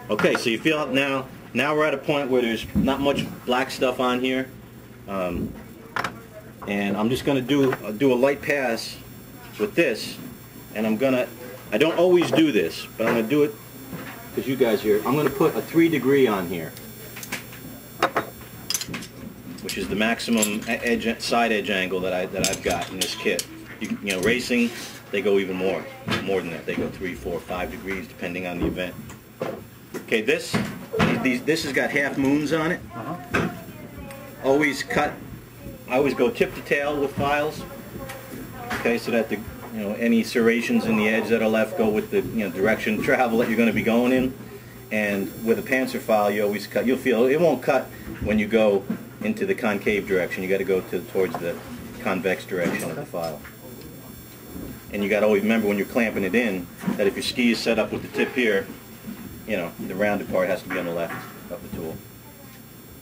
Okay, so you feel now we're at a point where there's not much black stuff on here, and I'm just going to do a light pass with this, and I don't always do this, but I'm going to do it because you guys here. I'm going to put a 3 degree on here, which is the maximum side edge angle that I've got in this kit. You know, racing, they go even more than that. They go 3, 4, 5 degrees depending on the event. Okay, this has got half moons on it. Always cut. I always go tip to tail with files. Okay, so that any serrations in the edge that are left go with the direction of travel that you're going to be going in. And with a Panzer file, you always cut. You'll feel it won't cut when you go into the concave direction. You got to go towards the convex direction of the file. And you got to always remember when you're clamping it in that if your ski is set up with the tip here, the rounded part has to be on the left of the tool.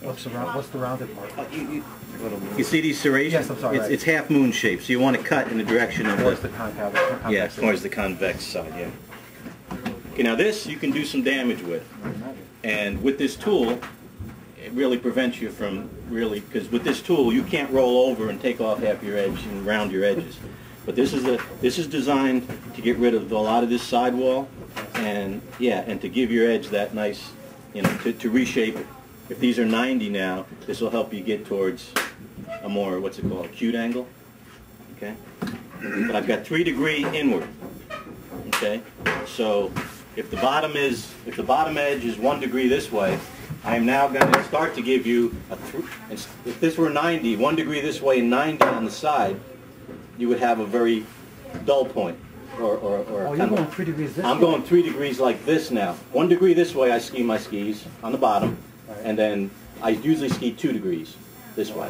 What's the rounded part? You see these serrations? Yes, I'm sorry. It's half moon shaped, so you want to cut in the direction of towards the convex. Yeah, towards the convex side. Yeah. Okay, now this you can do some damage with, and with this tool, it really prevents you from because with this tool you can't roll over and take off half your edge and round your edges. But this is designed to get rid of a lot of this sidewall, and to give your edge that nice, to reshape it. If these are 90 now, this will help you get towards a more, what's it called, acute angle. Okay? But I've got 3 degree inward. Okay? So if the bottom edge is 1 degree this way, I am now going to start to give you if this were 90, 1 degree this way and 90 on the side, you would have a very dull point. Oh, you're going 3 degrees this way? I'm going 3 degrees like this now. 1 degree this way I ski my skis on the bottom, and then I usually ski 2 degrees this way.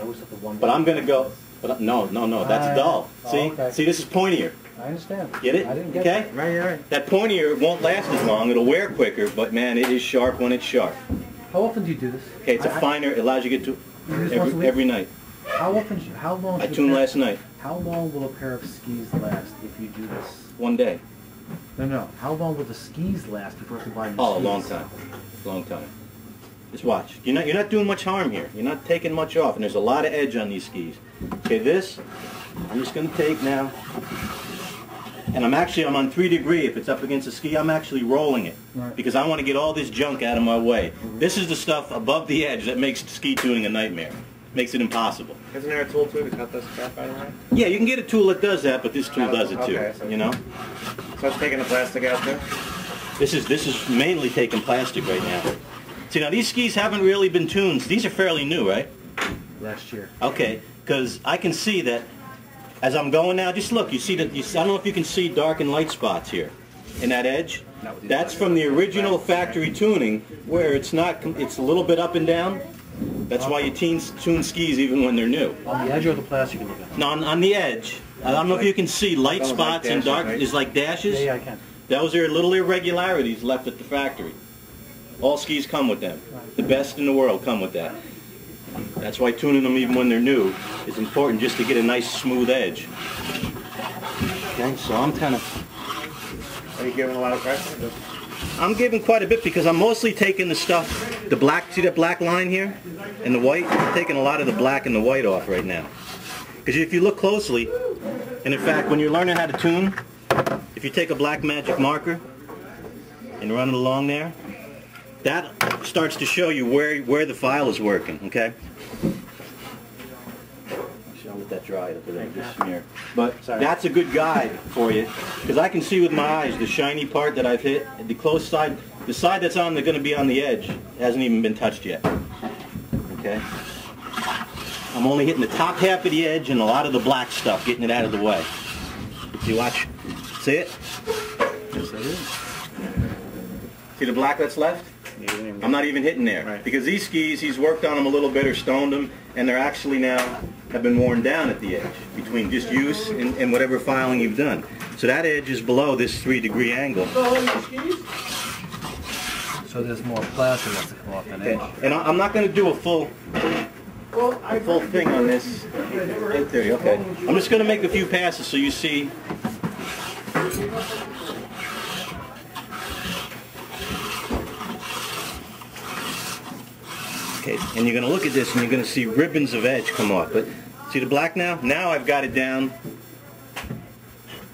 But I'm going to go, no, that's dull. See? Okay. See, this is pointier. I understand. Get it? I didn't get that. Right. That pointier won't last as long. It'll wear quicker, but man, it is sharp when it's sharp. How often do you do this? Okay, it's a finer. It allows you to get to every night. How long? I tuned last night. How long will a pair of skis last if you do this? 1 day. No. How long will the skis last before you buy new skis? Oh, a long time. Long time. Just watch. You're not doing much harm here. You're not taking much off, and there's a lot of edge on these skis. Okay, this I'm just going to take now, and I'm on 3 degree. If it's up against the ski, I'm actually rolling it because I want to get all this junk out of my way. This is the stuff above the edge that makes ski tuning a nightmare. Makes it impossible. Isn't there a tool too to cut this crap out of the way? Yeah, you can get a tool that does that, but this tool does it too. Okay, so So it's taking the plastic out too? This is mainly taking plastic right now. See, now these skis haven't really been tuned. These are fairly new, right? Last year. Okay, because I can see that as I'm going now. Just look, you see that. I don't know if you can see dark and light spots here in that edge. That's from the original factory tuning, where it's a little bit up and down. That's why you tune skis even when they're new. On the edge or the plastic you're looking at? No, on the edge. I don't know if you can see light spots and dark. Is like dashes. Yeah, I can. Those are little irregularities left at the factory. All skis come with them. The best in the world come with that. That's why tuning them even when they're new is important, just to get a nice smooth edge. Okay, so I'm kind of... Are you giving a lot of pressure? I'm giving quite a bit because I'm mostly taking the stuff, see that black line here? And the white? I'm taking a lot of the black and the white off right now. Because if you look closely, and in fact when you're learning how to tune, if you take a black magic marker and run it along there, that starts to show you where the file is working, okay? I'll let that dry up with this smear. But that's a good guide for you, because I can see with my eyes the shiny part that I've hit. The close side, the side that's going to be on the edge, hasn't even been touched yet. Okay? I'm only hitting the top half of the edge and a lot of the black stuff, getting it out of the way. See, watch. See it? Yes, I do. See the black that's left? I'm not even hitting there, because these skis, he's worked on them a little bit or stoned them, and they're actually now have been worn down at the edge between just use and whatever filing you've done. So that edge is below this 3 degree angle. So there's more plastic that's to come off that edge. And I'm not going to do a full thing on this. 830, okay. I'm just going to make a few passes so you see. Okay, and you're going to look at this and you're going to see ribbons of edge come off. But see the black now? Now I've got it down.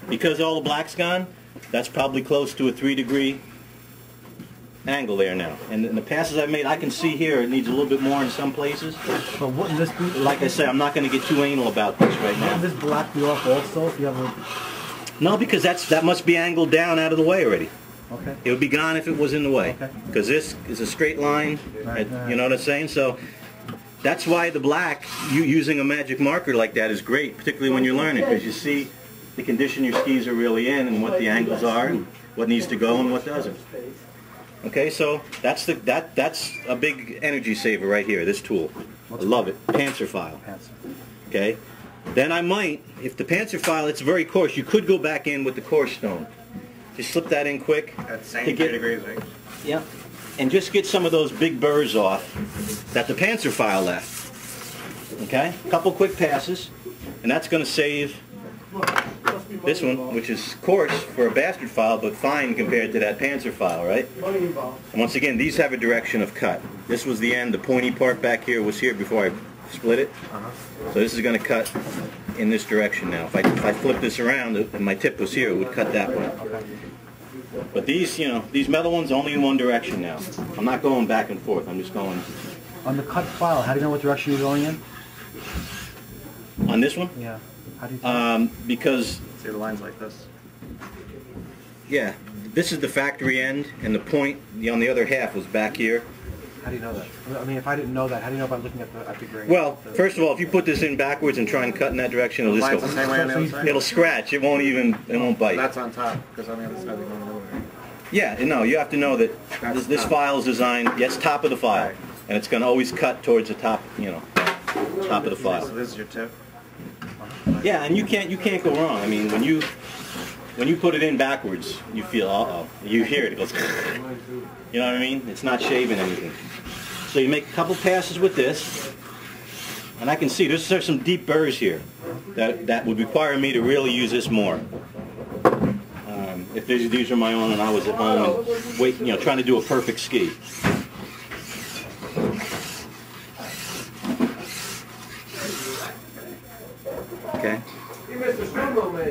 Because all the black's gone, that's probably close to a 3-degree angle there now. And in the passes I've made, I can see here it needs a little bit more in some places. But wouldn't this be... Like I say, I'm not going to get too anal about this right now. Wouldn't this black be off also if you have a... No, because that must be angled down out of the way already. Okay. It would be gone if it was in the way. Okay. Because this is a straight line, Right. you know what I'm saying? So that's why the black, using a magic marker like that is great, particularly when you're learning, because you see the condition your skis are really in and what the angles are and what needs to go and what doesn't. Okay, so that's a big energy saver right here, this tool. I love it. Panzer file. Okay? Then I might, if the Panzer file, it's very coarse, you could go back in with the coarse stone. Just slip that in quick. At the same 3 degrees, right? Yeah. And just get some of those big burrs off that the Panzer file left. Okay? A couple quick passes, and that's going to save this one, which is coarse for a bastard file, but fine compared to that Panzer file, right? And once again, these have a direction of cut. This was the end. The pointy part back here was here before I split it. So this is going to cut in this direction now. If I flip this around and my tip was here, it would cut that way. But these, you know, these metal ones only in one direction now. I'm not going back and forth. I'm just going... On the cut file, how do you know what direction you're going in? On this one? Yeah. How do you because... See the lines like this? Yeah. This is the factory end, and the point on the other half was back here. How do you know that? I mean, if I didn't know that, how do you know if I'm looking at the grain? Well, first of all, if you put this in backwards and try and cut in that direction, it'll Lines the just same way on the other side? it'll scratch. It won't bite. That's on top, because on the other side they're going over. Yeah, no, you have to know that this file is designed, yes, top of the file, Right. and it's going to always cut towards the top, you know, top of the So file. this is your tip? Yeah, and you can't go wrong. I mean, when you put it in backwards, you feel, uh-oh, you hear it, it goes, you know what I mean? It's not shaving anything. So you make a couple passes with this, and I can see there's some deep burrs here that would require me to really use this more. If these are my own and I was at home and trying to do a perfect ski. Okay.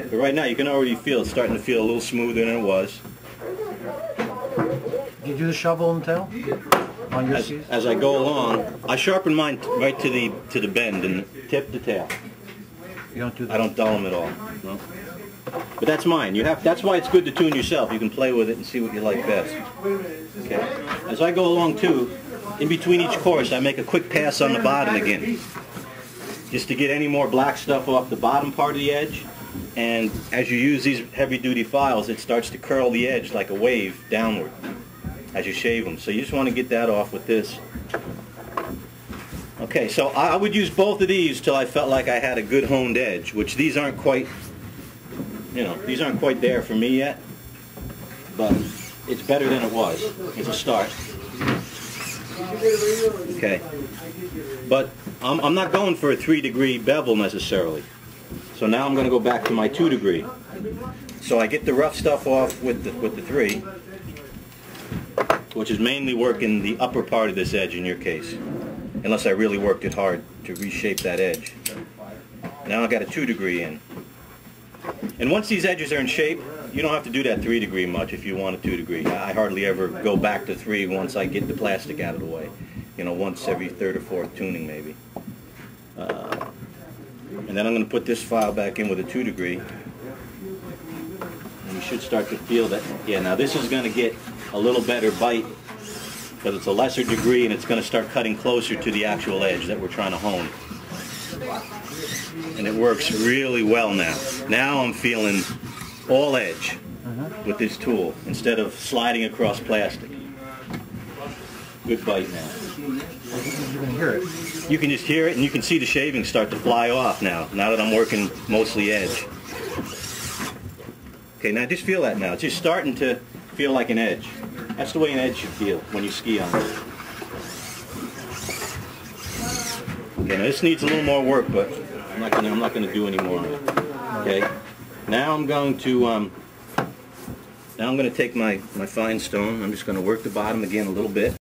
But right now you can already feel it's starting to feel a little smoother than it was. Do you do the shovel and tail on your skis? As I go along, I sharpen mine right to the bend and tip to tail. You don't do that? I don't dull them at all. No. But that's mine. That's why it's good to tune yourself. You can play with it and see what you like best. Okay. As I go along too, in between each course, I make a quick pass on the bottom again, just to get any more black stuff off the bottom part of the edge. And as you use these heavy-duty files, it starts to curl the edge like a wave downward as you shave them. So you just want to get that off with this. Okay, so I would use both of these till I felt like I had a good honed edge, which these aren't quite, these aren't quite there for me yet, but it's better than it was. It's a start. Okay, but I'm not going for a 3-degree bevel necessarily. So now I'm going to go back to my 2-degree. So I get the rough stuff off with the 3, which is mainly working the upper part of this edge in your case, unless I really worked it hard to reshape that edge. Now I've got a 2-degree in. And once these edges are in shape, you don't have to do that 3-degree much if you want a 2-degree. I hardly ever go back to 3 once I get the plastic out of the way. Once every 3rd or 4th tuning maybe. And then I'm going to put this file back in with a 2-degree. And you should start to feel that, yeah, now this is going to get a little better bite because it's a lesser degree and it's going to start cutting closer to the actual edge that we're trying to hone. And it works really well now. Now I'm feeling all edge with this tool instead of sliding across plastic. Good bite now. You can hear it. You can just hear it and you can see the shavings start to fly off now that I'm working mostly edge. Okay, now just feel that now. It's just starting to feel like an edge. That's the way an edge should feel when you ski on it. Okay, now this needs a little more work, but I'm not going to do any more of it. Okay, now I'm going to take my fine stone. I'm just going to work the bottom again a little bit.